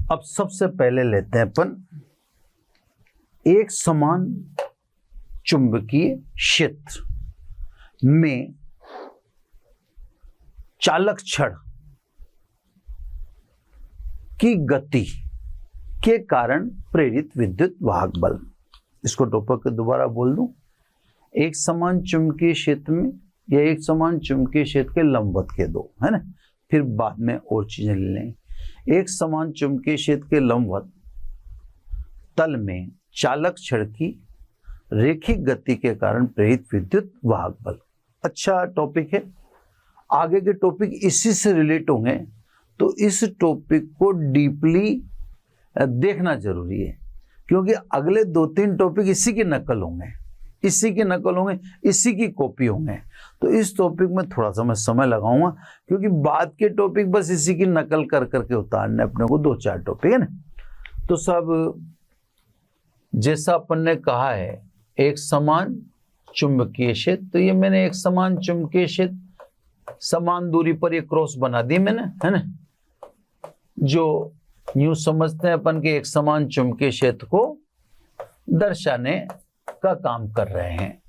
अब सबसे पहले लेते हैं अपन एक समान चुंबकीय क्षेत्र में चालक छड़ की गति के कारण प्रेरित विद्युत वाहक बल। इसको टॉपिक दोबारा बोल दूं, एक समान चुंबकीय क्षेत्र में या एक समान चुंबकीय क्षेत्र के लंबवत के दो, है ना, फिर बाद में और चीजें ले लेंगे। एक समान चुंबकीय क्षेत्र के लंबवत तल में चालक छड़ की रेखिक गति के कारण प्रेरित विद्युत वाहक बल। अच्छा टॉपिक है, आगे के टॉपिक इसी से रिलेट होंगे, तो इस टॉपिक को डीपली देखना जरूरी है, क्योंकि अगले 2-3 टॉपिक इसी की नकल होंगे, इसी की नकल होंगे, इसी की कॉपी होंगे। तो इस टॉपिक में थोड़ा सा मैं समय लगाऊंगा, क्योंकि बाद के टॉपिक बस इसी की नकल कर करके उतारने अपने को 2-4 टॉपिक, है ना। तो सब जैसा अपन ने कहा है एक समान चुंबकीय क्षेत्र, तो ये मैंने एक समान चुंबकीय क्षेत्र समान दूरी पर ये क्रॉस बना दी मैंने, है ना, जो यूं समझते हैं अपन के एक समान चुंबकीय क्षेत्र को दर्शाने का काम कर रहे हैं।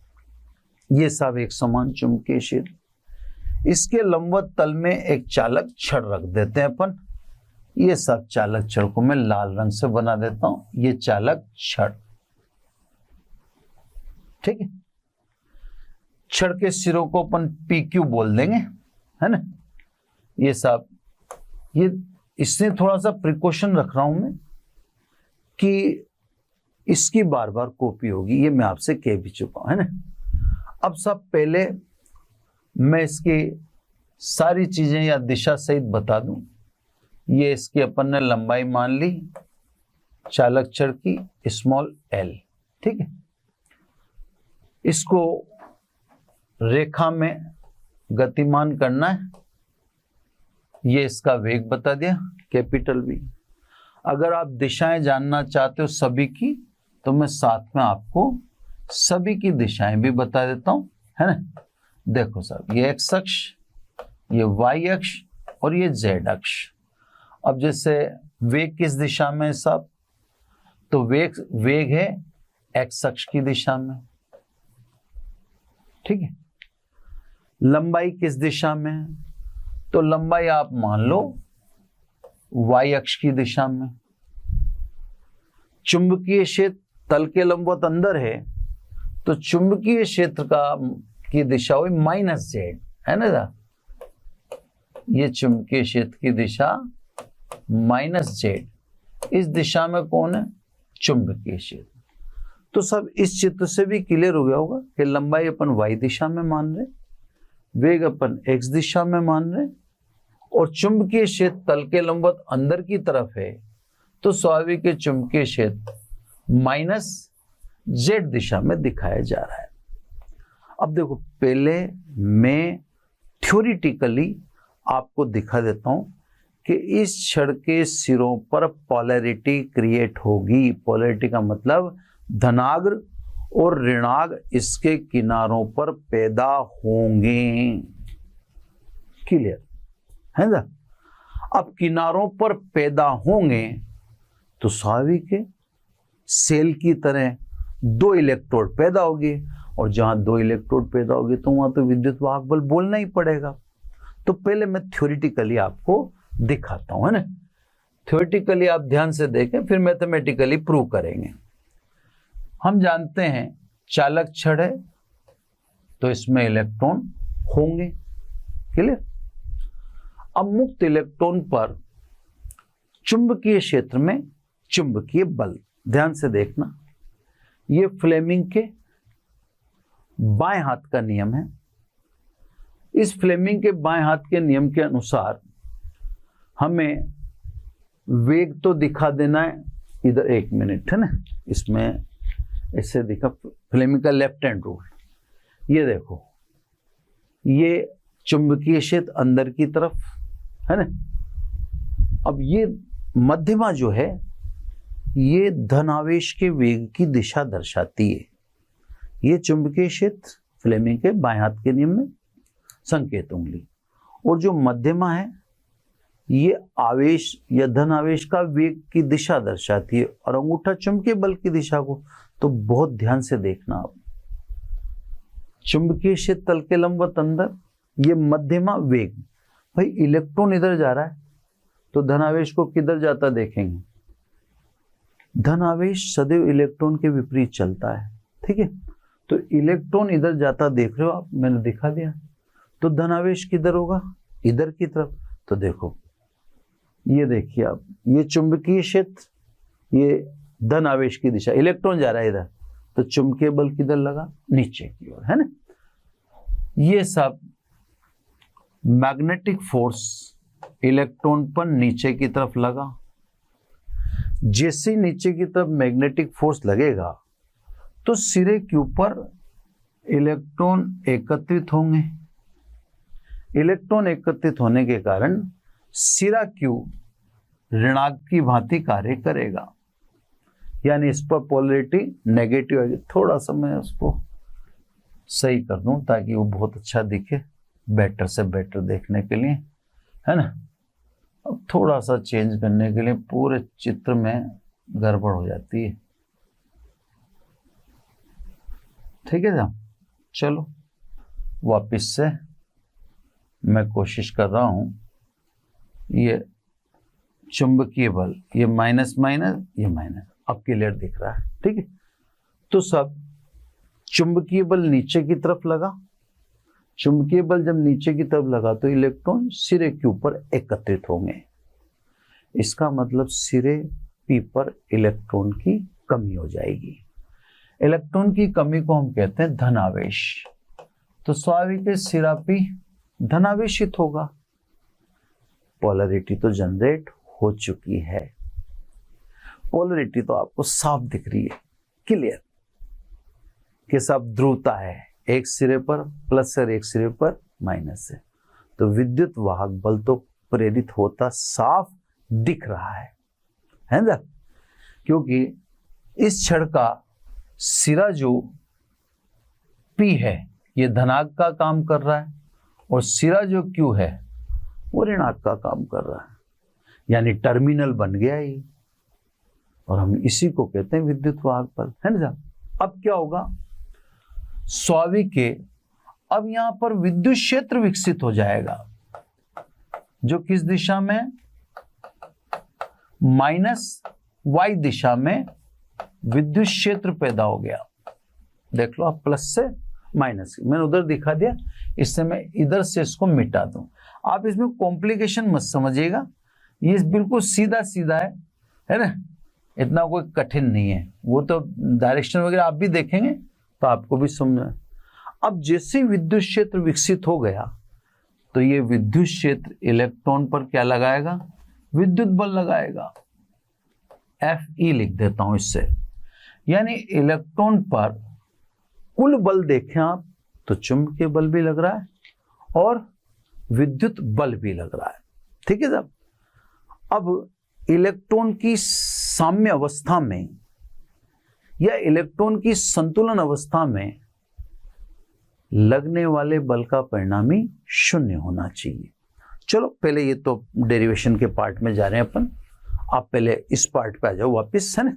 ये सब एक समान चुंबकीय क्षेत्र, इसके लंबवत तल में एक चालक छड़ रख देते हैं अपन। ये सब चालक छड़ को मैं लाल रंग से बना देता हूं, ये चालक छड़, ठीक है। छड़ के सिरों को अपन PQ बोल देंगे, है ना। ये सब ये इससे थोड़ा सा प्रिकॉशन रख रहा हूं मैं कि इसकी बार बार कॉपी होगी, ये मैं आपसे कह भी चुका हूं, है ना। अब सब पहले मैं इसकी सारी चीजें या दिशा सहित बता दूं। ये इसकी अपन ने लंबाई मान ली चालक छड़ की स्मॉल l, ठीक है। इसको रेखा में गतिमान करना है, ये इसका वेग बता दिया कैपिटल V। अगर आप दिशाएं जानना चाहते हो सभी की, तो मैं साथ में आपको सभी की दिशाएं भी बता देता हूं, है ना। देखो साहब, ये x अक्ष, ये y अक्ष और ये z अक्ष। अब जैसे वेग किस दिशा में है साहब, तो वेग है x अक्ष की दिशा में, ठीक है। लंबाई किस दिशा में है, तो लंबाई आप मान लो y अक्ष की दिशा में। चुंबकीय क्षेत्र तल के लंबवत अंदर है, तो चुंबकीय क्षेत्र की दिशा हुई -z, है ना। ये चुंबकीय क्षेत्र की दिशा -z, इस दिशा में कौन है, चुंबकीय क्षेत्र। तो सब इस चित्र से भी क्लियर हो गया होगा कि लंबाई अपन y दिशा में मान रहे, वेग अपन x दिशा में मान रहे, और चुंबकीय क्षेत्र तल के लंबवत अंदर की तरफ है, तो स्वाभाविक चुंबकीय क्षेत्र -z दिशा में दिखाया जा रहा है। अब देखो, पहले मैं थ्योरेटिकली आपको दिखा देता हूं कि इस छड़ के सिरों पर पोलैरिटी क्रिएट होगी। पोलैरिटी का मतलब धनाग्र और ऋणाग्र इसके किनारों पर पैदा होंगे, क्लियर है ना। अब किनारों पर पैदा होंगे तो स्वाभाविक है सेल की तरह 2 इलेक्ट्रोड पैदा होगी, और जहां 2 इलेक्ट्रोड पैदा होगी तो वहां तो विद्युत वाहक बल बोलना ही पड़ेगा। तो पहले मैं थ्योरेटिकली आपको दिखाता हूं, है ना। थ्योरेटिकली आप ध्यान से देखें, फिर मैथमेटिकली प्रूव करेंगे। हम जानते हैं चालक छड़ है तो इसमें इलेक्ट्रॉन होंगे, क्लियर। अब मुक्त इलेक्ट्रॉन पर चुंबकीय क्षेत्र में चुंबकीय बल, ध्यान से देखना, ये फ्लेमिंग के बाएं हाथ का नियम है। इस फ्लेमिंग के बाएं हाथ के नियम के अनुसार हमें वेग तो दिखा देना है, इधर 1 मिनट, है ना, इसमें इससे दिखा फ्लेमिंग का लेफ्ट हैंड रूल। ये देखो, ये चुंबकीय क्षेत्र अंदर की तरफ, है ना। अब ये मध्यमा जो है, ये धनावेश के वेग की दिशा दर्शाती है। ये चुंबकीय क्षेत्र फ्लेमिंग के बाएं हाथ के नियम में संकेत उंगली, और जो मध्यमा है ये आवेश या धन आवेश का वेग की दिशा दर्शाती है, और अंगूठा चुंबकीय बल की दिशा को। तो बहुत ध्यान से देखना आप, चुंबकीय क्षेत्र तल के लंबवत अंदर, ये मध्यमा वेग। भाई इलेक्ट्रॉन इधर जा रहा है तो धन आवेश को किधर जाता देखेंगे, धन आवेश सदैव इलेक्ट्रॉन के विपरीत चलता है, ठीक है। तो इलेक्ट्रॉन इधर जाता देख रहे हो आप, मैंने दिखा दिया। तो धन आवेश किधर होगा, इधर की तरफ। तो देखो ये देखिए आप, ये चुंबकीय क्षेत्र, ये धन आवेश की दिशा, इलेक्ट्रॉन जा रहा है इधर, तो चुंबकीय बल किधर लगा, नीचे की ओर, है ना। ये सब मैग्नेटिक फोर्स इलेक्ट्रॉन पर नीचे की तरफ लगा। जैसे नीचे की तरफ मैग्नेटिक फोर्स लगेगा तो सिरे के ऊपर इलेक्ट्रॉन एकत्रित होंगे। इलेक्ट्रॉन एकत्रित होने के कारण सिरा Q ऋणात्मक की भांति कार्य करेगा, यानी इस पर पोलैरिटी नेगेटिव आएगी। थोड़ा सा मैं उसको सही कर दूं ताकि वो बहुत अच्छा दिखे, बेटर से बेटर देखने के लिए, है ना। अब थोड़ा सा चेंज करने के लिए पूरे चित्र में गड़बड़ हो जाती है, ठीक है साहब। चलो वापिस से मैं कोशिश कर रहा हूं, ये चुंबकीय बल, ये माइनस माइनस, ये माइनस, अब क्लियर दिख रहा है, ठीक है। तो सब चुंबकीय बल नीचे की तरफ लगा। चुंबकीय बल जब नीचे की तरफ लगा तो इलेक्ट्रॉन सिरे के ऊपर एकत्रित होंगे। इसका मतलब सिरे P पर इलेक्ट्रॉन की कमी हो जाएगी। इलेक्ट्रॉन की कमी को हम कहते हैं धन आवेश। तो स्वाभाविक है सिरा P धनावेशित होगा। पोलैरिटी तो जनरेट हो चुकी है, पोलैरिटी तो आपको साफ दिख रही है, क्लियर, कि सब ध्रुवता है, एक सिरे पर प्लस और एक सिरे पर माइनस है। तो विद्युत वाहक बल तो प्रेरित होता साफ दिख रहा है ना, क्योंकि इस छड़ का सिरा जो P है ये धनात्मक का काम कर रहा है, और सिरा जो Q है वो ऋणात्मक का काम कर रहा है, यानी टर्मिनल बन गया ही, और हम इसी को कहते हैं विद्युत वाहक बल, है ना। अब क्या होगा, स्वाभाविक के अब यहां पर विद्युत क्षेत्र विकसित हो जाएगा, जो किस दिशा में, माइनस y दिशा में विद्युत क्षेत्र पैदा हो गया। देख लो आप, प्लस से माइनस, मैंने उधर दिखा दिया, इससे मैं इधर से इसको मिटा दूं। आप इसमें कॉम्प्लिकेशन मत समझिएगा, ये बिल्कुल सीधा सीधा है ना, इतना कोई कठिन नहीं है। वो तो डायरेक्शन वगैरह आप भी देखेंगे तो आपको भी समझ में। अब जैसे विद्युत क्षेत्र विकसित हो गया तो ये विद्युत क्षेत्र इलेक्ट्रॉन पर क्या लगाएगा, विद्युत बल लगाएगा। Fe लिख देता हूं इससे, यानी इलेक्ट्रॉन पर कुल बल देखें आप तो चुंबकीय बल भी लग रहा है और विद्युत बल भी लग रहा है, ठीक है साहब। अब इलेक्ट्रॉन की साम्य अवस्था में या इलेक्ट्रॉन की संतुलन अवस्था में लगने वाले बल का परिणामी शून्य होना चाहिए। चलो पहले ये तो डेरिवेशन के पार्ट में जा रहे हैं अपन, आप पहले इस पार्ट पे आ जाओ वापस, है ना।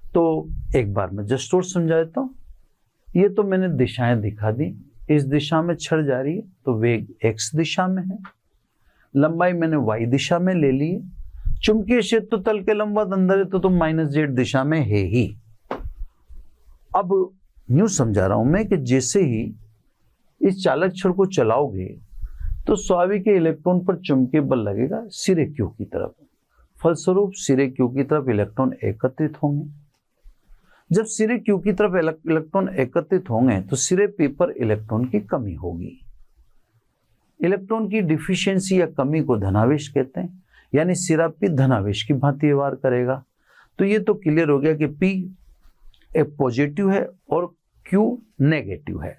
तो एक बार मैं जस्ट और समझा देता हूं। ये तो मैंने दिशाएं दिखा दी, इस दिशा में छड़ जा रही है तो वेग x दिशा में है, लंबाई मैंने y दिशा में ले ली है, चुंबकीय क्षेत्र तल के लंबवत अंदर है तो माइनस z दिशा में है ही। अब यूं समझा रहा हूं मैं कि जैसे ही इस चालक छड़ को चलाओगे तो स्वाभाविक इलेक्ट्रॉन पर चुंबकीय बल लगेगा सिरे Q की तरफ, फलस्वरूप सिरे Q की तरफ इलेक्ट्रॉन एकत्रित होंगे। जब सिरे Q की तरफ इलेक्ट्रॉन एकत्रित होंगे तो सिरे P पर इलेक्ट्रॉन की कमी होगी। इलेक्ट्रॉन की डिफिशियंसी या कमी को धनावेश कहते हैं, यानी सिरा P धनावेश की भांति व्यवहार करेगा। तो ये तो क्लियर हो गया कि P एक पॉजिटिव है और Q नेगेटिव है।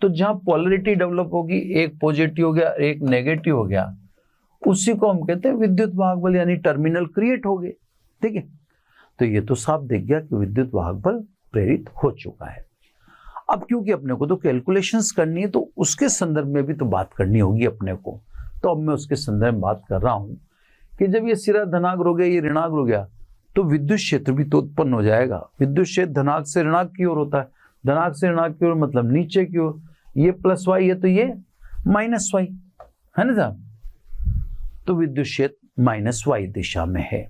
तो जहां पोलैरिटी डेवलप होगी, एक पॉजिटिव हो गया एक नेगेटिव हो गया, उसी को हम कहते हैं विद्युत वाहक बल, यानी टर्मिनल क्रिएट हो गए, ठीक है। तो ये तो साफ दिख गया कि विद्युत वाहक बल प्रेरित हो चुका है। अब क्योंकि अपने को तो कैलकुलेशंस करनी है तो उसके संदर्भ में भी तो बात करनी होगी अपने को, तो अब मैं उसके संदर्भ में बात कर रहा हूं कि जब ये सिरा धनाग्र हो गया, ये ऋणाग्र हो गया, तो विद्युत क्षेत्र भी तो उत्पन्न हो जाएगा। विद्युत क्षेत्र धनाग से ऋणाग की ओर होता है, धनाग से ऋणाग की ओर मतलब नीचे की ओर। ये प्लस वाई है तो ये माइनस वाई है ना साहब, तो विद्युत क्षेत्र माइनस वाई दिशा में है।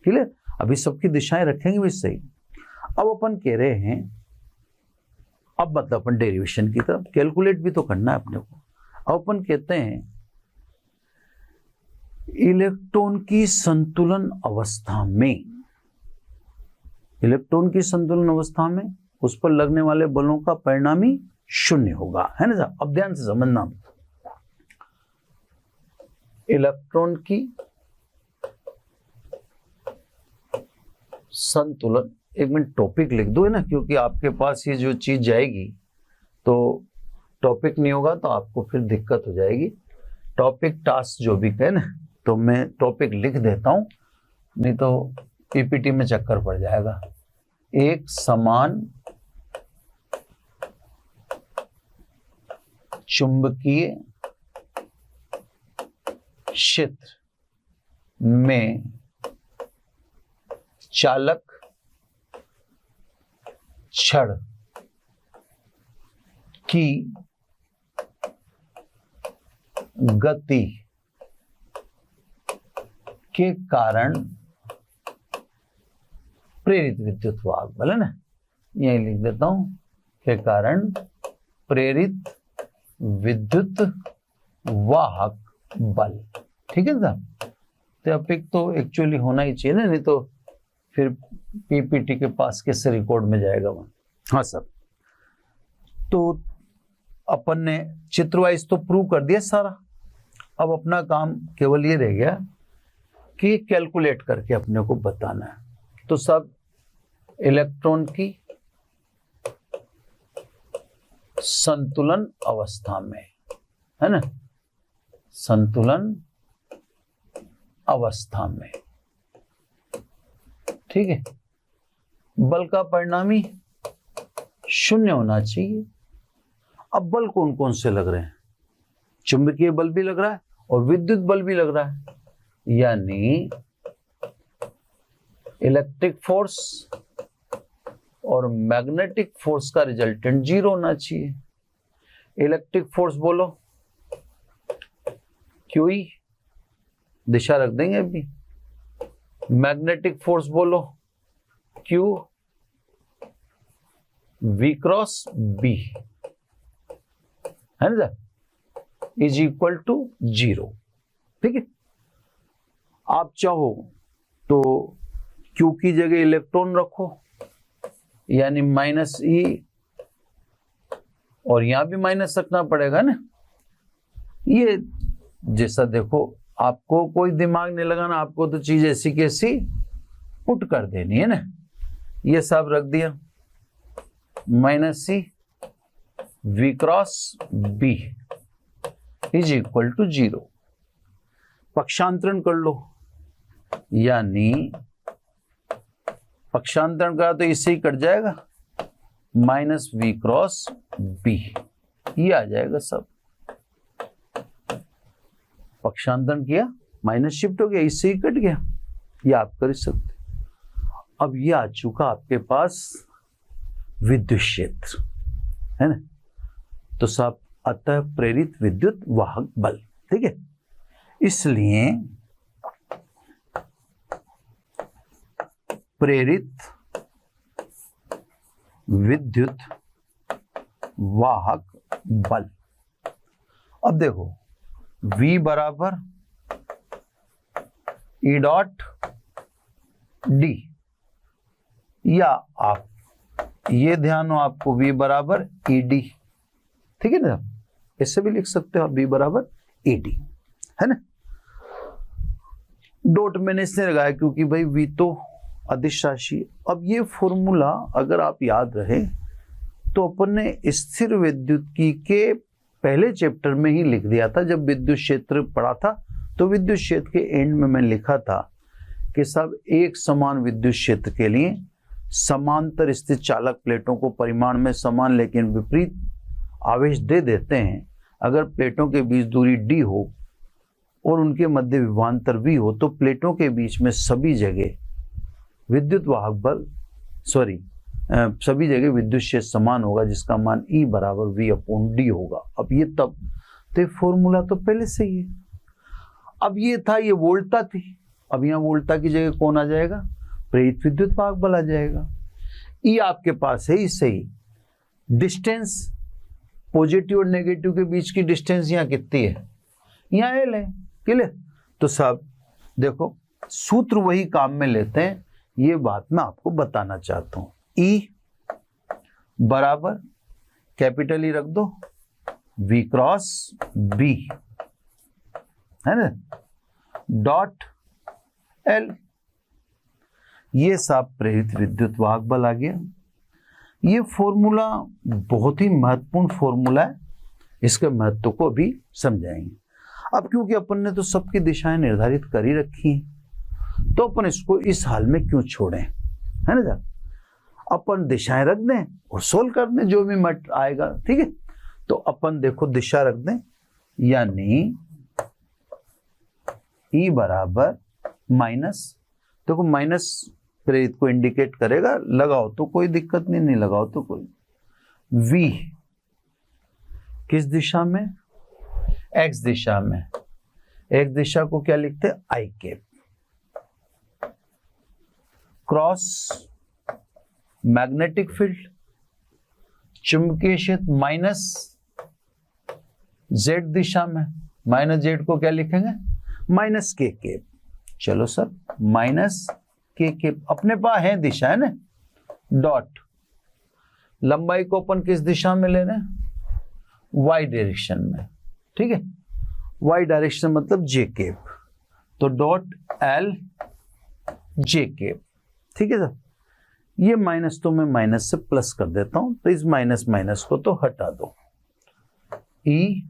ठीक है, अभी सबकी दिशाएं रखेंगे भी सही। अब अपन कह रहे हैं, अब मतलब अपन डेरिवेशन की तरफ, कैलकुलेट भी तो करना है अपने को। अब अपन कहते हैं इलेक्ट्रॉन की संतुलन अवस्था में, इलेक्ट्रॉन की संतुलन अवस्था में उस पर लगने वाले बलों का परिणामी शून्य होगा, है ना साहब। अब ध्यान से समझना, इलेक्ट्रॉन की संतुलन, एक मिनट टॉपिक लिख दो है ना, क्योंकि आपके पास ये जो चीज जाएगी तो टॉपिक नहीं होगा तो आपको फिर दिक्कत हो जाएगी। टॉपिक टास्क जो भी कहे ना, तो मैं टॉपिक लिख देता हूं, नहीं तो पीपीटी में चक्कर पड़ जाएगा। एक समान चुंबकीय क्षेत्र में चालक छड़ की गति के कारण प्रेरित विद्युत वाहक बल, है ना, यही लिख देता हूं, के कारण प्रेरित विद्युत वाहक बल। ठीक है साहब, टॉपिक तो एक्चुअली होना ही चाहिए ना, नहीं तो फिर पीपीटी के पास कैसे रिकॉर्ड में जाएगा वहां। हाँ सर, तो अपन ने चित्र वाइज तो प्रूव कर दिया सारा। अब अपना काम केवल ये रह गया कि कैलकुलेट करके अपने को बताना है। तो सब इलेक्ट्रॉन की संतुलन अवस्था में, है ना, संतुलन अवस्था में, ठीक है, बल का परिणामी शून्य होना चाहिए। अब बल कौन कौन से लग रहे हैं? चुंबकीय बल भी लग रहा है और विद्युत बल भी लग रहा है, यानी इलेक्ट्रिक फोर्स और मैग्नेटिक फोर्स का रिजल्टेंट जीरो होना चाहिए। इलेक्ट्रिक फोर्स बोलो क्यूई, दिशा रख देंगे अभी। मैग्नेटिक फोर्स बोलो क्यू वी क्रॉस बी, है ना, इज इक्वल टू जीरो। ठीक है, आप चाहो तो क्यू की जगह इलेक्ट्रॉन रखो, यानी माइनस ई, और यहां भी माइनस रखना पड़ेगा ना। ये जैसा देखो, आपको कोई दिमाग नहीं लगाना, आपको तो चीज ऐसी कैसी पुट कर देनी है ना। ये सब रख दिया, minus C V cross B is equal to zero. पक्षांतरण कर लो, यानी पक्षांतरण का तो इससे ही कट जाएगा, माइनस वी क्रॉस बी, ये आ जाएगा सब। पक्षांतरण किया, माइनस शिफ्ट हो गया, इससे ही कट गया, ये आप कर सकते। अब ये आ चुका आपके पास विद्युत क्षेत्र, है ना, तो सब अतः प्रेरित विद्युत वाहक बल। ठीक है, इसलिए प्रेरित विद्युत वाहक बल। अब देखो, V बराबर E डॉट D, या आप ये ध्यान हो आपको V बराबर ED, ठीक है ना, इससे भी लिख सकते हो आप V बराबर ED, है ना। डॉट मैंने इसने लगाया क्योंकि भाई V तो अदिश राशि। अब ये फॉर्मूला अगर आप याद रहे तो अपन ने स्थिर विद्युत्की के पहले चैप्टर में ही लिख दिया था। जब विद्युत क्षेत्र पढ़ा था तो विद्युत क्षेत्र के एंड में मैं लिखा था कि सब एक समान विद्युत क्षेत्र के लिए समांतर स्थित चालक प्लेटों को परिमाण में समान लेकिन विपरीत आवेश दे देते हैं। अगर प्लेटों के बीच दूरी d हो और उनके मध्य विभवांतर v हो तो प्लेटों के बीच में सभी जगह विद्युत वाहक बल सभी जगह विद्युत क्षेत्र समान होगा, जिसका मान E बराबर V/d होगा। अब ये तब तो ये फॉर्मूला तो पहले से ही है। अब ये था, ये वोल्टता थी, अब यहाँ वोल्टता की जगह कौन आ जाएगा? प्रेरित विद्युत वाहक बल आ जाएगा। E आपके पास है, इससे ही डिस्टेंस पॉजिटिव और नेगेटिव के बीच की डिस्टेंस यहाँ कितनी है? यहाँ L है। क्लियर? तो सब देखो सूत्र वही काम में लेते हैं, ये बात मैं आपको बताना चाहता हूं। E बराबर कैपिटल E रख दो V क्रॉस B, है ना, डॉट L, ये सब प्रेरित विद्युत वाहक बल आ गया। ये फॉर्मूला बहुत ही महत्वपूर्ण फॉर्मूला है, इसके महत्व को भी समझाएंगे। अब क्योंकि अपन ने तो सबकी दिशाएं निर्धारित कर ही रखी हैं, तो अपन इसको इस हाल में क्यों छोड़ें, है ना साहब? अपन दिशाएं रख दें और सोल्व कर दें जो भी मट आएगा, ठीक है। तो अपन देखो दिशा रख दें, यानी E बराबर माइनस, देखो माइनस प्रेरित को इंडिकेट करेगा, लगाओ तो कोई दिक्कत नहीं, नहीं लगाओ तो कोई। V किस दिशा में? X दिशा में। X दिशा को क्या लिखते हैं? I cap, cross magnetic field, चुंबकीय क्षेत्र माइनस Z दिशा में, माइनस Z को क्या लिखेंगे? Minus K cap. चलो सर, माइनस K कैप अपने पास है दिशा, है ना, डॉट लंबाई को अपन किस दिशा में ले रहे हैं? Y डायरेक्शन में, ठीक है। Y डायरेक्शन मतलब J कैप, तो डॉट L J कैप, ठीक है सर। ये माइनस तो मैं माइनस से प्लस कर देता हूं, तो इस माइनस माइनस को तो हटा दो। E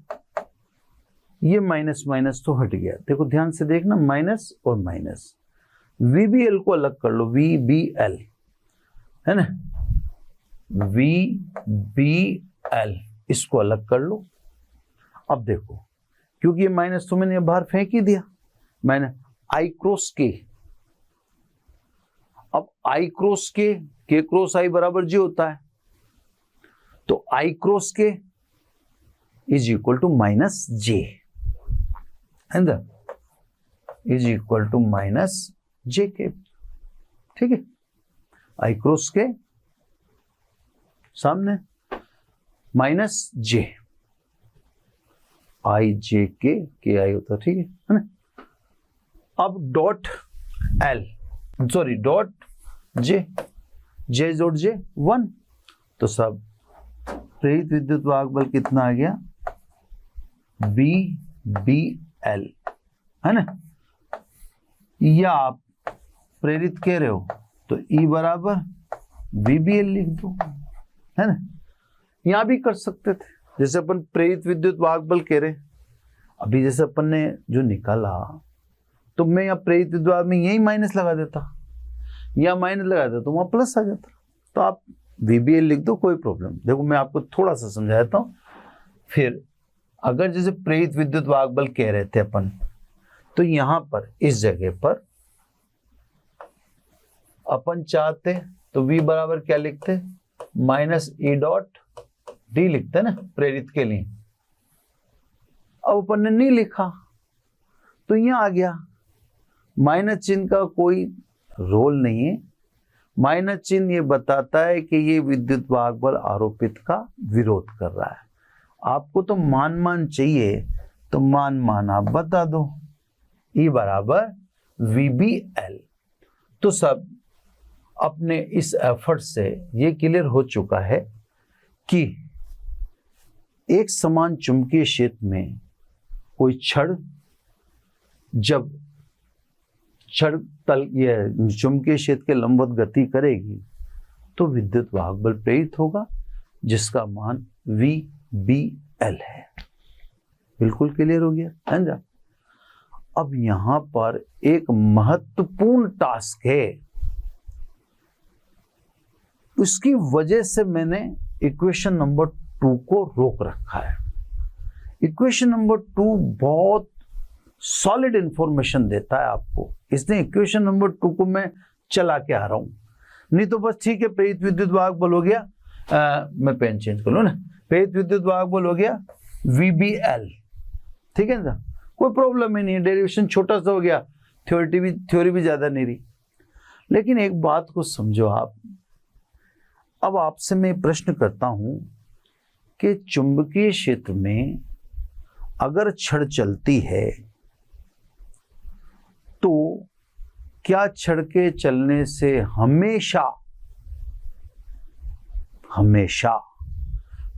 ये माइनस माइनस तो हट गया, देखो ध्यान से देखना, माइनस और माइनस। VBL को अलग कर लो, VBL, है ना, VBL इसको अलग कर लो। अब देखो, क्योंकि ये माइनस तो मैंने बाहर फेंक ही दिया, मैंने I क्रॉस K, अब I cross K, K cross I बराबर J होता है, तो I cross K is equal to minus J, है ना, is equal to minus J cap, ठीक है। I क्रॉस K सामने minus J, I J K, K I होता, ठीक है ना। अब dot L, sorry dot J, J जोड़ J 1, तो सब प्रेरित विद्युत वाहक बल कितना आ गया? VBL, है ना। या आप प्रेरित कह रहे हो तो E बराबर VBL लिख दो, है ना। यहां भी कर सकते थे, जैसे अपन प्रेरित विद्युत वाहक बल कह रहे, अभी जैसे अपन ने जो निकाला, तो मैं यहाँ प्रेरित विद्युत वाहक में यही माइनस लगा देता, या माइनस लगा देता तो वहां प्लस आ जाता। तो आप VBL लिख दो, कोई प्रॉब्लम। देखो मैं आपको थोड़ा सा समझाता हूँ। फिर अगर जैसे प्रेरित विद्युत वाहक बल कह रहे थे अपन, तो यहां पर इस जगह पर अपन चाहते तो V बराबर क्या लिखते? माइनस E डॉट D लिखते ना प्रेरित के लिए। अब अपन ने नहीं लिखा तो यहां आ गया, माइनस चिन्ह का कोई रोल नहीं है। माइनस चिन्ह ये बताता है कि ये विद्युत वाहक बल आरोपित का विरोध कर रहा है। आपको तो मान चाहिए, तो मान आप बता दो। E बराबर VBL। तो सब अपने इस एफर्ट से ये क्लियर हो चुका है कि एक समान चुंबकीय क्षेत्र में कोई छड़, जब छड़ तल ये चुंबकीय क्षेत्र के लंबवत गति करेगी तो विद्युत वाहक बल प्रेरित होगा, जिसका मान VBL है। बिल्कुल क्लियर हो गया, है ना। अब यहां पर एक महत्वपूर्ण टास्क है, उसकी वजह से मैंने इक्वेशन नंबर 2 को रोक रखा है। इक्वेशन नंबर 2 बहुत सॉलिड इंफॉर्मेशन देता है आपको, इसलिए इक्वेशन नंबर 2 को मैं चला के आ रहा हूं। नहीं तो बस ठीक है, प्रेरित विद्युत वाहक बल हो गया, मैं पेन चेंज कर लूं ना, प्रेरित विद्युत वाहक बल हो गया VBL, ठीक है ना, कोई प्रॉब्लम ही नहीं है, डेरिवेशन छोटा सा हो गया, थ्योरी भी ज्यादा नहीं रही। लेकिन एक बात को समझो आप, अब आपसे मैं प्रश्न करता हूं कि चुंबकीय क्षेत्र में अगर छड़ चलती है तो क्या छड़ के चलने से हमेशा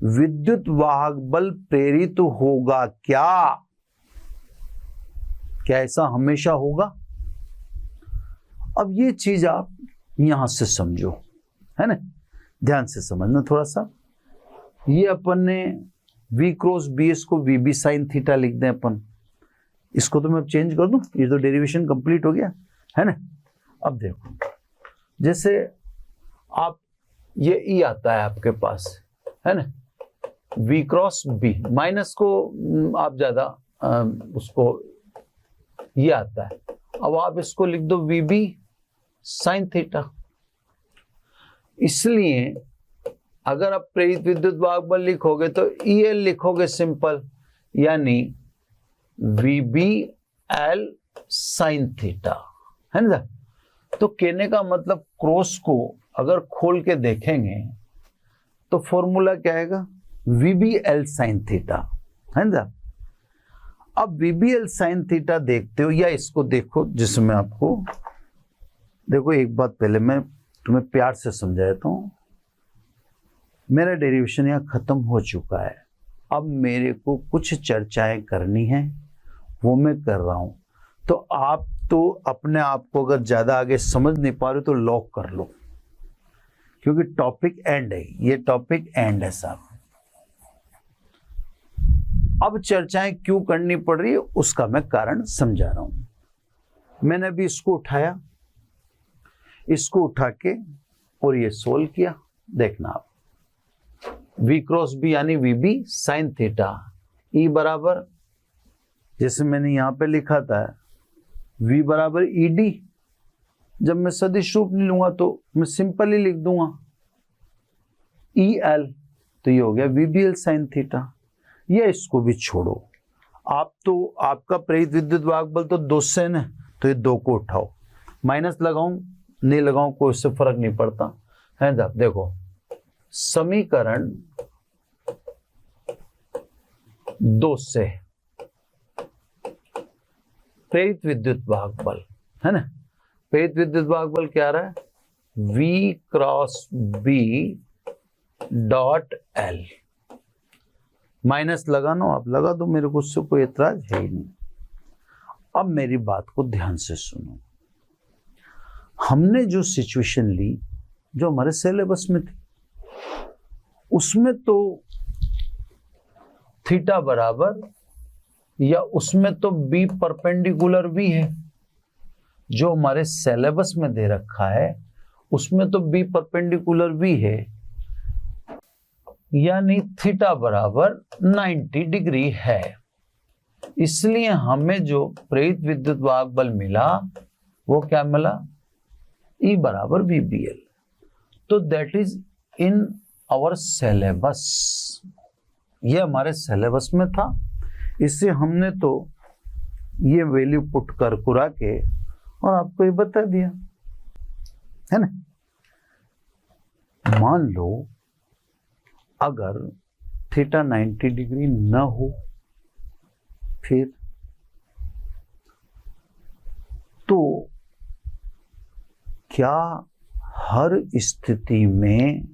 विद्युत वाहक बल प्रेरित होगा क्या? क्या ऐसा हमेशा होगा? अब ये चीज आप यहां से समझो, है ना, ध्यान से समझना थोड़ा सा। ये अपन ने V क्रॉस BS को VB साइन थीटा लिख दें अपन, इसको तो मैं अब चेंज कर दूं, ये तो डेरिवेशन कंप्लीट हो गया, है ना। अब देखो, जैसे आप ये E आता है आपके पास, है ना, V क्रॉस B, माइनस को आप ज्यादा उसको ये आता है, अब आप इसको लिख दो VB साइन थीटा। इसलिए अगर आप प्रेरित विद्युत वाहक बल लिखोगे तो EL लिखोगे सिंपल, यानी VBL साइन थीटा, है ना। तो कहने का मतलब क्रॉस को अगर खोल के देखेंगे तो फॉर्मूला क्या आएगा, VBL साइन थीटा, है ना। अब VBL साइन थीटा देखते हो या इसको देखो, जिसमें आपको देखो, एक बात पहले मैं तुम्हें प्यार से समझा देता हूं, मेरा डेरिवेशन यहाँ खत्म हो चुका है, अब मेरे को कुछ चर्चाएं करनी है, वो मैं कर रहा हूं। तो आप तो अपने आप को अगर ज्यादा आगे समझ नहीं पा रहे तो लॉक कर लो, क्योंकि टॉपिक एंड है, ये टॉपिक एंड है साहब। अब चर्चाएं क्यों करनी पड़ रही है उसका मैं कारण समझा रहा हूं। मैंने अभी इसको उठाया, इसको उठा के और ये सोल्व किया, देखना आप, V क्रॉस B यानी VB साइन थीटा, E बराबर, जैसे मैंने यहां पे लिखा था V बराबर ED, जब मैं सदिश रूप नहीं लूंगा तो मैं सिंपल ही लिख दूंगा EL, तो ये हो गया VBL साइन थीटा। ये इसको भी छोड़ो, आप तो आपका प्रेरित विद्युत वाहक बल तो 2 से न, तो ये 2 को उठाओ, माइनस लगाऊं नहीं लगाऊं कोई उससे फर्क नहीं पड़ता, है ना। देखो समीकरण 2 से प्रेरित विद्युत वाहक बल, है ना, प्रेरित विद्युत वाहक बल क्या आ रहा है, V cross B dot L, minus लगाना आप लगा दो, मेरे को उससे कोई एतराज है ही नहीं। अब मेरी बात को ध्यान से सुनो, हमने जो सिचुएशन ली जो हमारे सिलेबस में थी, उसमें तो थीटा बराबर या उसमें तो B परपेंडिकुलर भी है, जो हमारे सिलेबस में दे रखा है उसमें तो B परपेंडिकुलर भी है, यानी थीटा बराबर 90 डिग्री है। इसलिए हमें जो प्रेरित विद्युत वाहक बल मिला वो क्या मिला, E बराबर VBL। तो that is in our syllabus, ये हमारे सिलेबस में था, इससे हमने तो ये वैल्यू पुट कर कुरा के और आपको ये बता दिया, है ना। मान लो अगर थीटा 90 डिग्री न हो, फिर तो क्या हर स्थिति में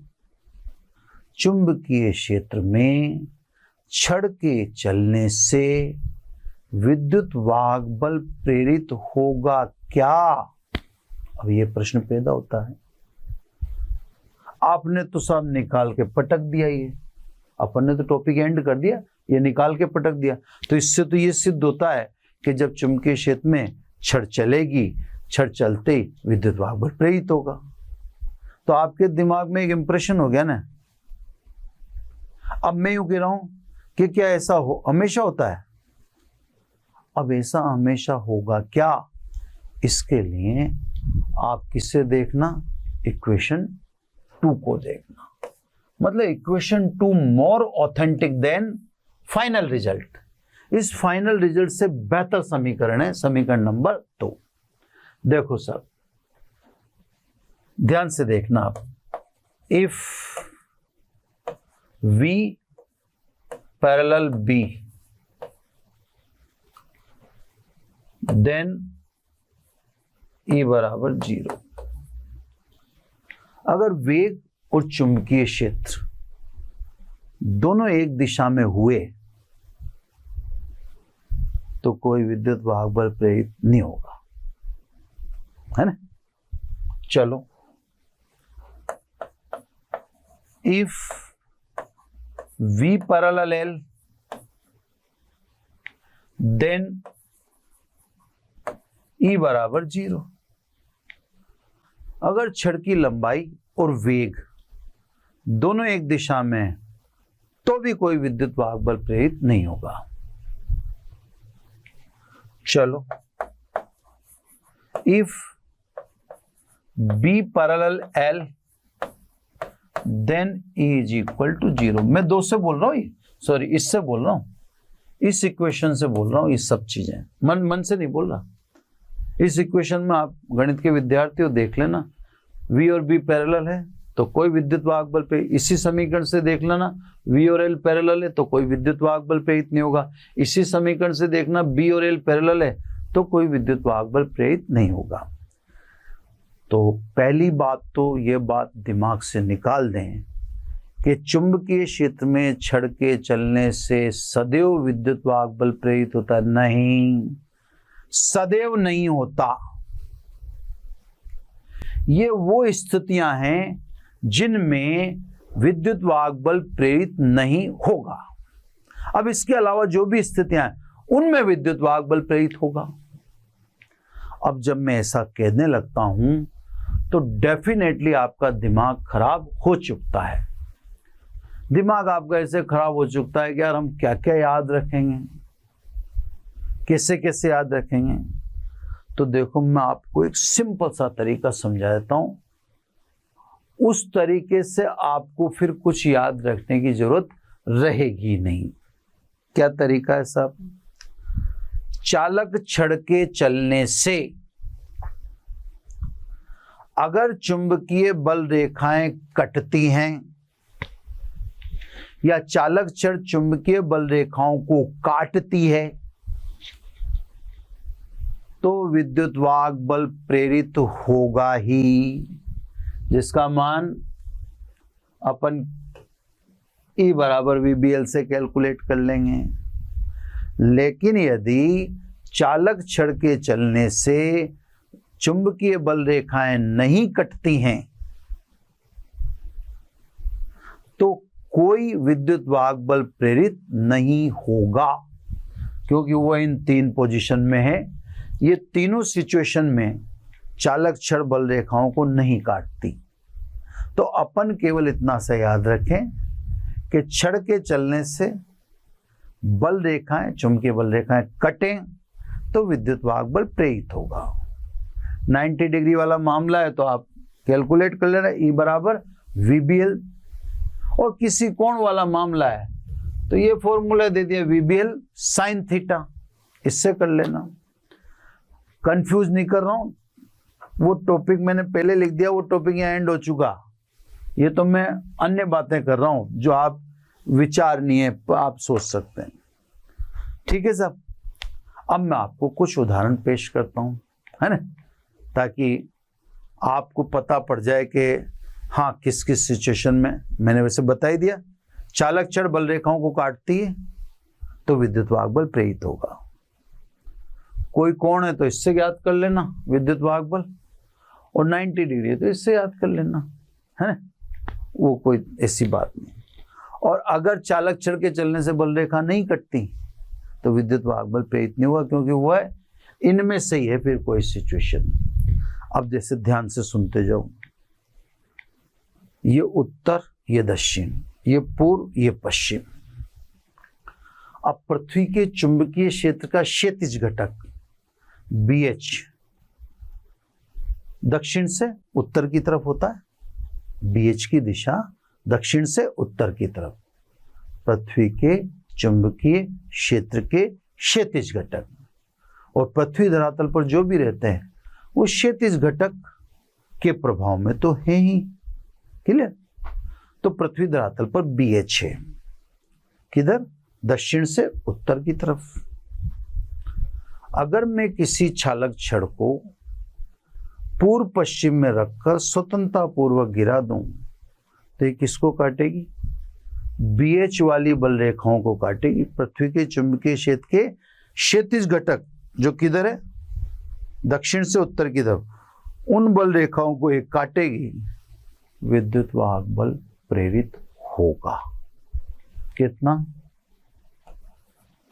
चुंबकीय क्षेत्र में छड़ के चलने से विद्युत वाहक बल प्रेरित होगा क्या? अब ये प्रश्न पैदा होता है। आपने तो सब निकाल के पटक दिया, ये अपन ने तो टॉपिक एंड कर दिया, ये निकाल के पटक दिया। तो इससे तो ये सिद्ध होता है कि जब चुंबकीय क्षेत्र में छड़ चलेगी, छड़ चलते ही विद्युत वाहक बल प्रेरित होगा। तो आपके दिमाग में एक इंप्रेशन हो गया ना। अब मैं यूं कह रहा हूं कि क्या ऐसा हो हमेशा होता है? अब ऐसा हमेशा होगा क्या? इसके लिए आप किसे देखना? इक्वेशन 2 को देखना। मतलब equation 2 more authentic than final result. इस फाइनल रिजल्ट से बेहतर समीकरण है समीकरण नंबर 2। देखो सर, ध्यान से देखना आप। If V parallel B then E बराबर 0। अगर वेग और चुंबकीय क्षेत्र दोनों एक दिशा में हुए तो कोई विद्युत वाहक बल प्रेरित नहीं होगा, है ना? चलो, if V parallel L then E बराबर 0। अगर छड़ की लंबाई और वेग दोनों एक दिशा में तो भी कोई विद्युत वाहक बल प्रेरित नहीं होगा। चलो, if B parallel L then E is equal to 0। मैं 2 से बोल रहा हूं, सॉरी इससे बोल रहा हूं, इस इक्वेशन से बोल रहा हूं। ये सब चीजें मन से नहीं बोल रहा। इस इक्वेशन में आप गणित के विद्यार्थी हो, देख लेना। V और B पैरेलल है तो कोई विद्युत वाहक बल पे, इसी समीकरण से देख लेना। V और L पैरेलल है तो कोई विद्युत वाहक बल प्रेरित नहीं होगा। इसी समीकरण से देखना B और L पैरेलल है तो कोई विद्युत वाहक बल प्रेरित नहीं होगा। तो पहली बात तो ये बात दिमाग से निकाल दें कि चुंबकीय क्षेत्र में छड़ के चलने से सदैव विद्युत वाहक बल प्रेरित होता है? नहीं, सदैव नहीं होता। ये वो स्थितियां हैं जिनमें विद्युत वाहक बल प्रेरित नहीं होगा। अब इसके अलावा जो भी स्थितियां हैं उनमें विद्युत वाहक बल प्रेरित होगा। अब जब मैं ऐसा कहने लगता हूं तो डेफिनेटली आपका दिमाग खराब हो चुकता है। दिमाग आपका ऐसे खराब हो चुकता है कि यार हम क्या क्या याद रखेंगे, कैसे कैसे याद रखेंगे। तो देखो, मैं आपको एक सिंपल सा तरीका समझा देता हूं। उस तरीके से आपको फिर कुछ याद रखने की जरूरत रहेगी नहीं। क्या तरीका है साहब? चालक छड़ के चलने से अगर चुंबकीय बल रेखाएं कटती हैं या चालक छड़ चुंबकीय बल रेखाओं को काटती है तो विद्युत वाहक बल प्रेरित होगा ही, जिसका मान अपन E बराबर VBL से कैलकुलेट कर लेंगे। लेकिन यदि चालक छड़ के चलने से चुंबकीय बल रेखाएं नहीं कटती हैं तो कोई विद्युत वाहक बल प्रेरित नहीं होगा, क्योंकि वह इन 3 पोजीशन में है। ये तीनों सिचुएशन में चालक छड़ बल रेखाओं को नहीं काटती। तो अपन केवल इतना सा याद रखें कि छड़ के चलने से बल रेखाएं, चुंबकीय बल रेखाएं कटें तो विद्युत वाहक बल प्रेरित होगा। 90 डिग्री वाला मामला है तो आप कैलकुलेट कर लेना E बराबर VBL, और किसी कोण वाला मामला है तो ये फॉर्मूला दे दिया VBL sin थीटा, इससे कर लेना। कंफ्यूज नहीं कर रहा हूं, वो टॉपिक मैंने पहले लिख दिया, वो टॉपिक यहाँ एंड हो चुका। ये तो मैं अन्य बातें कर रहा हूं जो आप विचारणीय आप सोच सकते हैं। ठीक है साहब, अब मैं आपको कुछ उदाहरण पेश करता हूं, है ना, ताकि आपको पता पड़ जाए कि हाँ किस किस सिचुएशन में। मैंने वैसे बता ही दिया, चालक छड़ बल रेखाओं को काटती है तो विद्युत वाहक बल प्रेरित होगा। कोई कोण है तो इससे याद कर लेना विद्युत वाहक बल, और 90 डिग्री है तो इससे याद कर लेना, है, वो कोई ऐसी बात नहीं। और अगर चालक छड़ के चलने से बल रेखा नहीं कटती तो विद्युत वाहक बल प्रेरित नहीं हुआ, क्योंकि वह इनमें से ही है फिर कोई सिचुएशन। अब जैसे ध्यान से सुनते जाओ, ये उत्तर, ये दक्षिण, ये पूर्व, ये पश्चिम। अब पृथ्वी के चुंबकीय क्षेत्र का क्षैतिज घटक BH दक्षिण से उत्तर की तरफ होता है। BH की दिशा दक्षिण से उत्तर की तरफ, पृथ्वी के चुंबकीय क्षेत्र के क्षैतिज घटक। और पृथ्वी धरातल पर जो भी रहते हैं वो क्षैतिज घटक के प्रभाव में तो है ही। क्लियर? तो पृथ्वी धरातल पर BH है, किधर? दक्षिण से उत्तर की तरफ। अगर मैं किसी चालक छड़ को पूर्व पश्चिम में रखकर स्वतंत्रता पूर्वक गिरा दूं तो ये किसको काटेगी? BH वाली बल रेखाओं को काटेगी। पृथ्वी के चुंबकीय क्षेत्र के क्षैतिज घटक जो किधर है? दक्षिण से उत्तर की तरफ, उन बल रेखाओं को एक काटेगी, विद्युत वाहक बल प्रेरित होगा। कितना?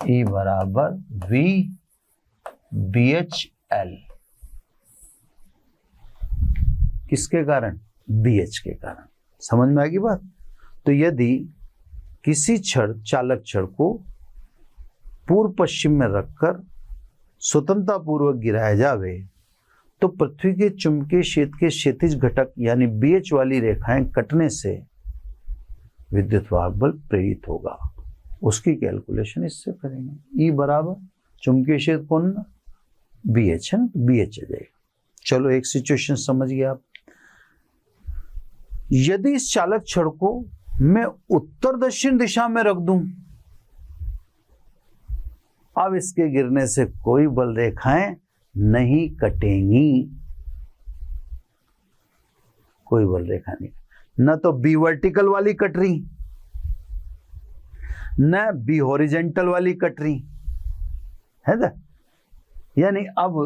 E बराबर V BHL। किसके कारण? BH के कारण। समझ में आएगी बात? तो यदि किसी चालक छड़ को पूर्व पश्चिम में रखकर स्वतंत्रता पूर्वक गिराया जावे तो पृथ्वी के चुंबकीय क्षेत्र के क्षैतिज घटक यानी BH वाली रेखाएं कटने से विद्युत वाहक बल प्रेरित होगा। उसकी कैलकुलेशन इससे करेंगे। E बराबर चुंबकीय क्षेत्र कौन? BH है ना, BH आ जाएगा। चलो एक सिचुएशन समझ गए आप। यदि इस चालक छड़ को मैं उत्तर दक्षिण दिशा में रख दूं, अब इसके गिरने से कोई बल रेखाएं नहीं कटेंगी, कोई बल रेखा नहीं। न तो B वर्टिकल वाली कट रही, न B हॉरिजेंटल वाली कट रही है ना। यानी अब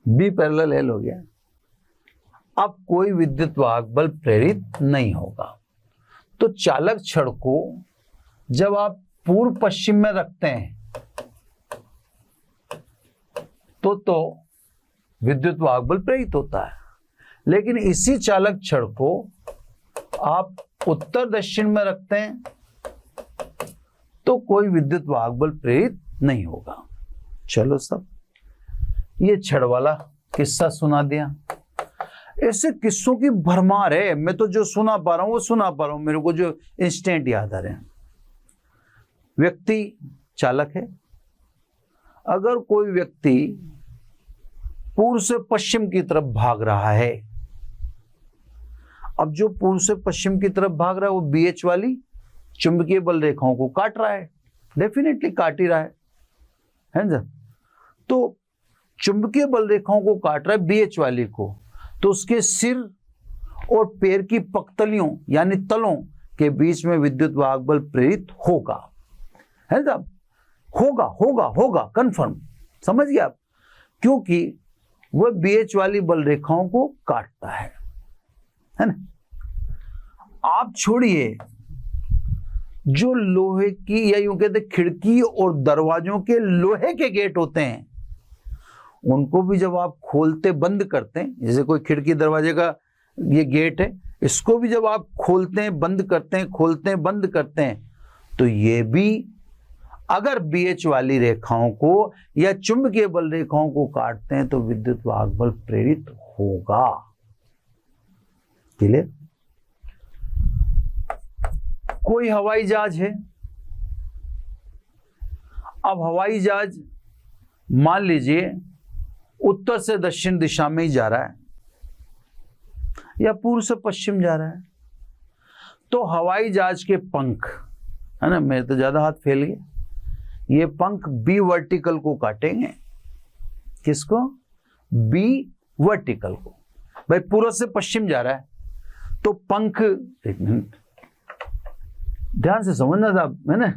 B पैरेलल L हो गया। अब कोई विद्युत वाहक बल प्रेरित नहीं होगा। तो चालक छड़ को जब आप पूर्व पश्चिम में रखते हैं तो विद्युत वाहक बल प्रेरित होता है, लेकिन इसी चालक छड़ को आप उत्तर दक्षिण में रखते हैं तो कोई विद्युत वाहक बल प्रेरित नहीं होगा। चलो सब, ये छड़ वाला किस्सा सुना दिया। ऐसे किस्सों की भरमार है। मैं तो जो सुना पा रहा हूं वो सुना पा रहा हूं, मेरे को जो इंस्टेंट याद आ रहे हैं। व्यक्ति चालक है। अगर कोई व्यक्ति पूर्व से पश्चिम की तरफ भाग रहा है, अब जो पूर्व से पश्चिम की तरफ भाग रहा है वो BH वाली चुंबकीय बल रेखाओं को काट रहा है, डेफिनेटली काट ही रहा है ना। तो चुंबकीय बल रेखाओं को काट रहा है BH वाली को, तो उसके सिर और पैर की पक्तलियों यानी तलों के बीच में विद्युत वाहक बल प्रेरित होगा, है ना। होगा होगा होगा कंफर्म। समझ गए आप? क्योंकि वह BH वाली बल रेखाओं को काटता है ना। आप छोड़िए जो लोहे की या यूं कहते खिड़की और दरवाजों के लोहे के गेट होते हैं, उनको भी जब आप खोलते बंद करते हैं, जैसे कोई खिड़की दरवाजे का ये गेट है, इसको भी जब आप खोलते हैं बंद करते हैं, खोलते हैं बंद करते हैं, तो ये भी अगर BH वाली रेखाओं को या चुंबकीय बल रेखाओं को काटते हैं तो विद्युत वाहक बल प्रेरित होगा। क्लियर? कोई हवाई जहाज है। अब हवाई जहाज मान लीजिए उत्तर से दक्षिण दिशा में ही जा रहा है या पूर्व से पश्चिम जा रहा है, तो हवाई जहाज के पंख, है ना, मेरे तो ज्यादा हाथ फैल गए, ये पंख B वर्टिकल को काटेंगे। किसको? B वर्टिकल को। भाई पूर्व से पश्चिम जा रहा है तो पंख, एक मिनट ध्यान से समझना था, है ना,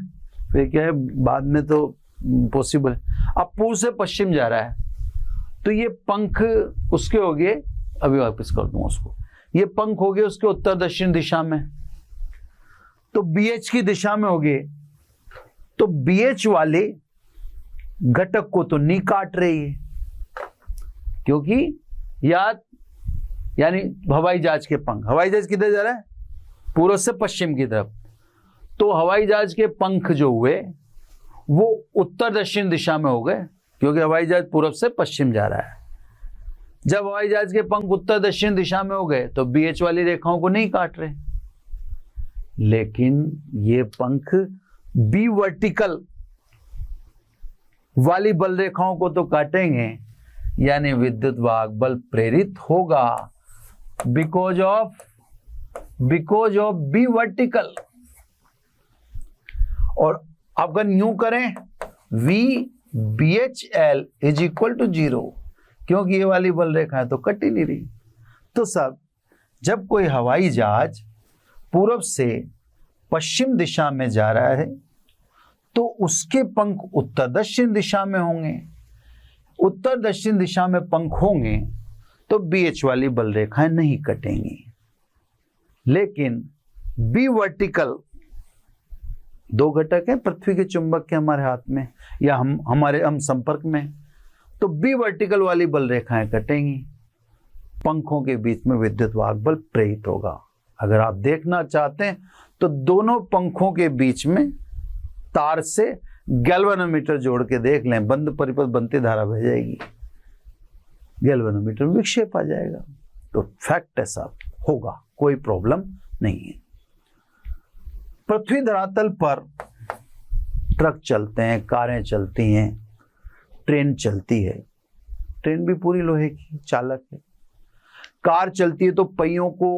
फिर क्या है बाद में तो पॉसिबल। अब पूर्व से पश्चिम जा रहा है तो ये पंख उसके हो गए, अभी वापस कर दूंगा उसको, ये पंख हो गए उसके उत्तर दक्षिण दिशा में, तो BH की दिशा में हो गए, तो BH वाले घटक को तो नहीं काट रही है, क्योंकि यानी हवाई जहाज के पंख, हवाई जहाज किधर जा रहा है? पूर्व से पश्चिम की तरफ, तो हवाई जहाज के पंख जो हुए वो उत्तर दक्षिण दिशा में हो गए, क्योंकि हवाई जहाज पूर्व से पश्चिम जा रहा है। जब हवाई जहाज के पंख उत्तर दक्षिण दिशा में हो गए तो BH वाली रेखाओं को नहीं काट रहे, लेकिन ये पंख B वर्टिकल वाली बल रेखाओं को तो काटेंगे, यानी विद्युत वाहक बल प्रेरित होगा बिकॉज ऑफ B वर्टिकल। और अगर यूं करें VBHL इज इक्वल टू 0, क्योंकि ये वाली बल रेखा तो कट ही नहीं रही। तो सब जब कोई हवाई जहाज पूर्व से पश्चिम दिशा में जा रहा है तो उसके पंख उत्तर दक्षिण दिशा में होंगे। उत्तर दक्षिण दिशा में पंख होंगे तो BH वाली बल रेखाएं नहीं कटेंगी, लेकिन B वर्टिकल, दो घटक हैं पृथ्वी के चुंबक के हमारे हाथ में या हम संपर्क में, तो B वर्टिकल वाली बल रेखाएं कटेंगी, पंखों के बीच में विद्युत वाहक बल प्रेरित होगा। अगर आप देखना चाहते हैं तो दोनों पंखों के बीच में तार से गैल्वेनोमीटर जोड़ के देख लें, बंद परिपथ बनती धारा बह जाएगी, गैल्वेनोमीटर में विक्षेप आ जाएगा। तो फैक्ट है साहब, होगा, कोई प्रॉब्लम नहीं है। पृथ्वी धरातल पर ट्रक चलते हैं, कारें चलती हैं, ट्रेन चलती है, ट्रेन भी पूरी लोहे की चालक है। कार चलती है तो पहियों को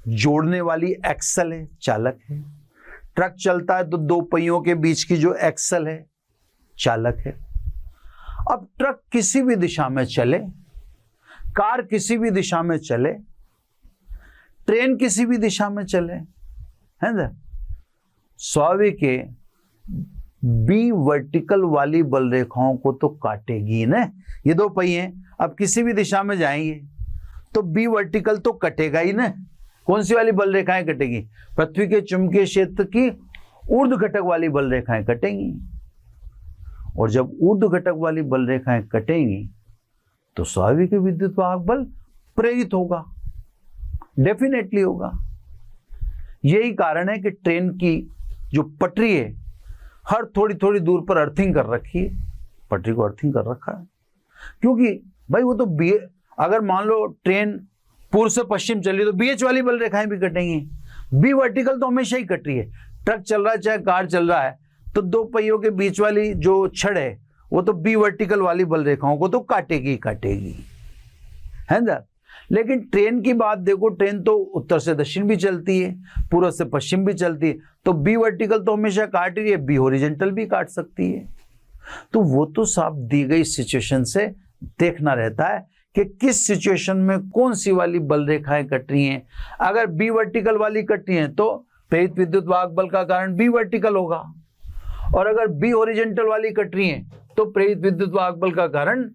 जोड़ने वाली एक्सल है, चालक है। ट्रक चलता है तो दो पहियों के बीच की जो एक्सल है, चालक है। अब ट्रक किसी भी दिशा में चले, कार किसी भी दिशा में चले, ट्रेन किसी भी दिशा में चले, है ना, स्वाभाविक है B वर्टिकल वाली बल रेखाओं को तो काटेगी ना। ये दो पहिए अब किसी भी दिशा में जाएंगे तो B वर्टिकल तो कटेगा ही ना। कौन सी वाली बल रेखाएं कटेगी? पृथ्वी के चुंबकीय क्षेत्र की ऊर्ध्व घटक वाली बल रेखाएं कटेंगी। और जब ऊर्ध्व घटक वाली बल रेखाएं कटेंगी तो स्वाभाविक विद्युत वाहक बल प्रेरित होगा, डेफिनेटली होगा। यही कारण है कि ट्रेन की जो पटरी है हर थोड़ी थोड़ी दूर पर अर्थिंग कर रखी है, पटरी को अर्थिंग कर रखा है, क्योंकि भाई वो तो अगर मान लो ट्रेन पूर्व से पश्चिम चली तो BH वाली बल रेखाएं भी कटेंगी। B वर्टिकल तो हमेशा ही कट रही है, ट्रक चल रहा है चाहे कार चल रहा है तो दो पहियों के बीच वाली जो छड़ है वो तो B वर्टिकल वाली बल रेखाओं को तो काटेगी काटेगी, है ना। लेकिन ट्रेन की बात देखो, ट्रेन तो उत्तर से दक्षिण भी चलती है, पूर्व से पश्चिम भी चलती है, तो B वर्टिकल तो हमेशा काट रही है, B हॉरिजॉन्टल भी काट सकती है। तो वो तो साफ दी गई सिचुएशन से देखना रहता है कि किस सिचुएशन में कौन सी वाली बल रेखाएं कट रही हैं। अगर B वर्टिकल वाली कट रही हैं तो प्रेरित विद्युत वाहक बल का कारण B वर्टिकल होगा, और अगर B हॉरिजॉन्टल वाली कट रही हैं तो प्रेरित विद्युत वाहक बल का कारण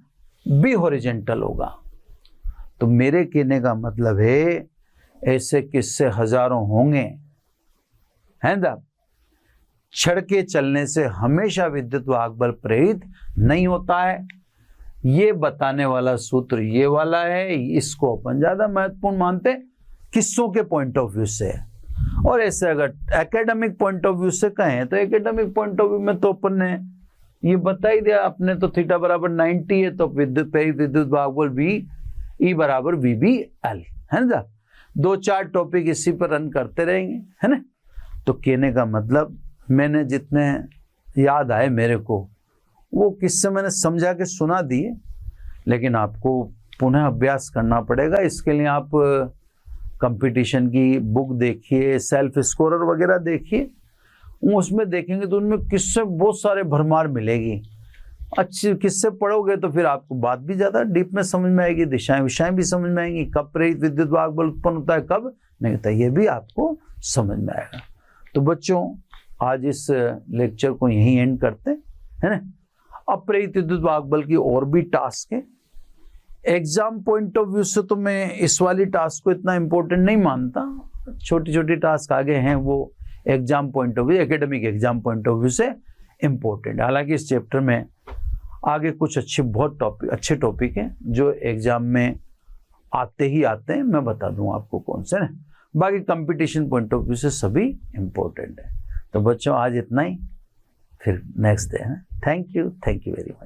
B हॉरिजॉन्टल होगा। तो मेरे कहने का मतलब है ऐसे किस्से हजारों होंगे, है ना। छड़ के चलने से हमेशा विद्युत वाहक बल प्रेरित नहीं होता है, ये बताने वाला सूत्र ये वाला है। इसको अपन ज्यादा महत्वपूर्ण मानते हैं किस्सों के पॉइंट ऑफ व्यू से। और ऐसे अगर एकेडमिक पॉइंट ऑफ व्यू से कहें तो एकेडमिक पॉइंट ऑफ व्यू में तो अपन ने ये बता ही दिया, अपने तो थीटा बराबर 90 है तो विद्युत वाहक बल V E बराबर VBL, है ना। दो चार टॉपिक इसी पर रन करते रहेंगे, है ना। तो कहने का मतलब मैंने जितने याद आए मेरे को वो किस्से मैंने समझा के सुना दिए, लेकिन आपको पुनः अभ्यास करना पड़ेगा। इसके लिए आप कंपटीशन की बुक देखिए, सेल्फ स्कोरर वगैरह देखिए, उसमें देखेंगे तो उनमें किस्से बहुत सारे भरमार मिलेगी। अच्छी किस्से पढ़ोगे तो फिर आपको बात भी ज़्यादा डीप में समझ में आएगी, दिशाएं विषय भी समझ में आएंगी, कब प्रेरित विद्युत वाहक बल उत्पन्न होता है कब नहीं होता ये भी आपको समझ में आएगा। तो बच्चों आज इस लेक्चर को यहीं एंड करते हैं, है ना। अब प्रेरित विद्युत वाहक बल की और भी टास्क है। एग्जाम पॉइंट ऑफ व्यू से तो मैं इस वाली टास्क को इतना इंपॉर्टेंट नहीं मानता, छोटी छोटी टास्क आगे हैं वो exam point of view, academic exam point of view से इम्पोर्टेंट। हालांकि इस चैप्टर में आगे कुछ अच्छे टॉपिक हैं जो एग्जाम में आते ही आते हैं, मैं बता दूं आपको कौन से ना। बाकी कंपटीशन पॉइंट ऑफ व्यू से सभी इम्पोर्टेंट है। तो बच्चों आज इतना ही, फिर नेक्स्ट डे है। Thank you very much.